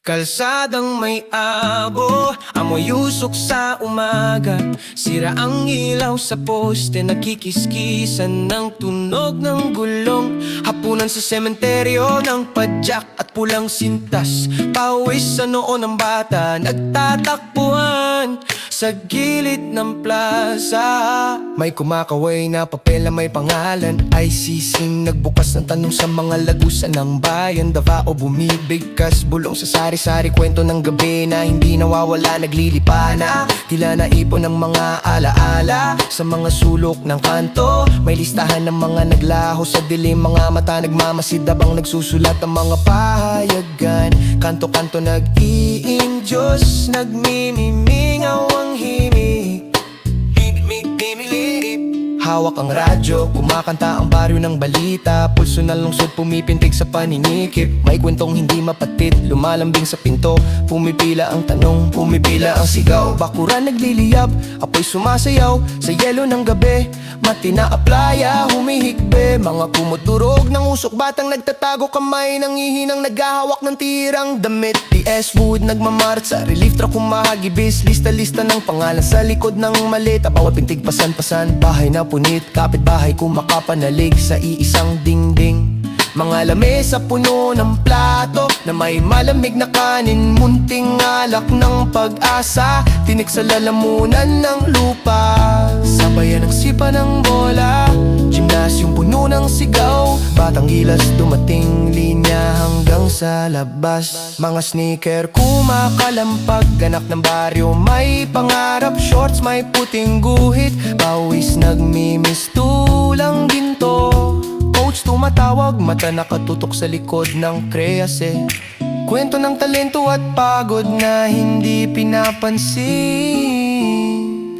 Kalsadang may abo, amoy usok sa umaga. Sira ang ilaw sa poste, nakikiskisan ng tunog ng gulong. Hapunan sa sementeryo ng padyak at pulang sintas. Pawis sa noo ng bata, nagtatakbuhan sa gilid ng plaza. May kumakaway na papel na may pangalan, ICC. Nagbukas ng tanong sa mga lagusan ng bayan. Davao bumibigkas, bulong sa sari-sari, kwento ng gabi na hindi nawawala, naglilipana. Tila naipon ng mga alaala sa mga sulok ng kanto. May listahan ng mga naglaho sa dilim, mga mata nagmamasid habang nagsusulat ang mga pahayagan. Kanto-kanto nag-iindyos, nagmimimingaw ang himig. Hawak ang radyo, kumakanta ang baryo ng balita. Pulso ng lungsod pumipintig sa paninikip. May kwentong hindi mapatid, lumalambing sa pinto. Pumipila ang tanong, pumipila ang sigaw. Bakuran nagliliyab, apoy sumasayaw sa yelo ng gabi. Matina aplaya, humihikbe. Mga kumudurog ng usok, batang nagtatago kamay. Nangihinang naghahawak ng tirang damit. DS Wood nagmamarat sa relief truck, humahagibis. Lista-lista ng pangalan sa likod ng maleta. Bawat pintig pasan-pasan, bahay na punit. Kapitbahay kumakapanalig sa iisang dingding. Mga lamesa puno ng plato na may malamig na kanin. Munting alak ng pag-asa, tinik sa lalamunan ng lupa. Sabayan ng sipa ng bola, gymnasium puno ng sigaw. Batang gilas dumating, linya hanggang sa labas. Mga sneaker kumakalampag, ganak ng baryo may pangarap. Shorts may puting guhit, pawis nagmimistulang ginto. Coach tumatawag, mata nakatutok sa likod ng krease. Kwento ng talento at pagod na hindi pinapansin.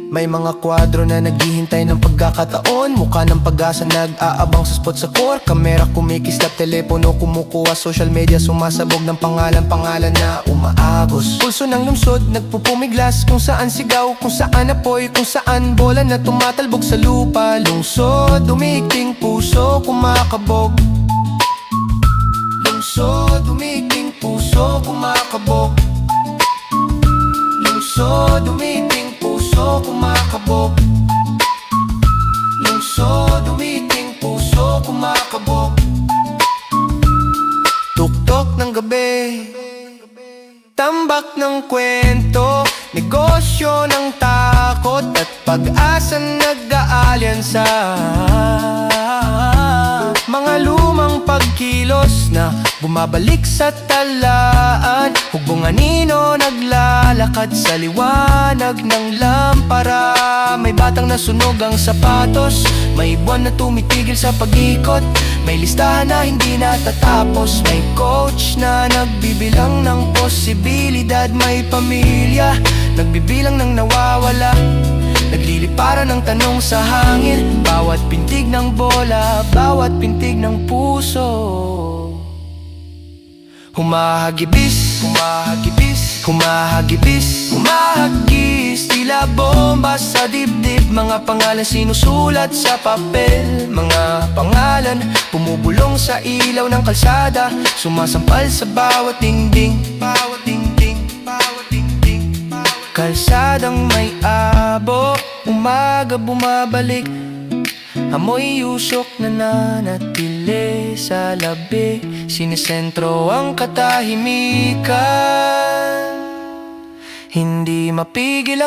May mga kwadro na naghihintay ng pagkakataon. Mukha ng pag-asa nag-aabang sa spot sa core. Kamera kumikislap, telepono kumukuha. Social media sumasabog ng pangalan na umaagos. Pulso ng lungsod nagpupumiglas, kung saan sigaw, kung saan apoy, kung saan bola na tumatalbog sa lupa. Lungsod, umiikting puso, kumakabog. Lungsod, umiikting puso, kumakabog. Lungsod, umiikting puso, kumakabog. Lungsod, umiikting puso, kumakabog. Tuktok ng gabi, tambak ng kwento, negosyo ng takot at pag-asa nag-aalyansa. Mga lumang pagkilos na bumabalik sa talaan. Hugbong anino naglalakad sa liwanag ng lampara. May batang nasunog ang sapatos, may buwan na tumitigil sa pag-ikot. May listahan na hindi natatapos, may coach na nagbibilang ng posibilidad. May pamilya nagbibilang ng nawawala, nagliliparan ng tanong sa hangin. Bawat pintig ng bola, bawat pintig ng puso. Humahagibis, humahagibis, humahagibis, humahagis. Tila bomba sa dibdib, mga pangalan sinusulat sa papel. Mga pangalan bumubulong sa ilaw ng kalsada, sumasampal sa bawat dingding. Bawat dingding, bawat dingding, bawat dingding. Kalsadang may abo, umaga bumabalik. Amoy usok na nanatili sa labi. Sinisentro ang katahimikan, hindi mapigil ang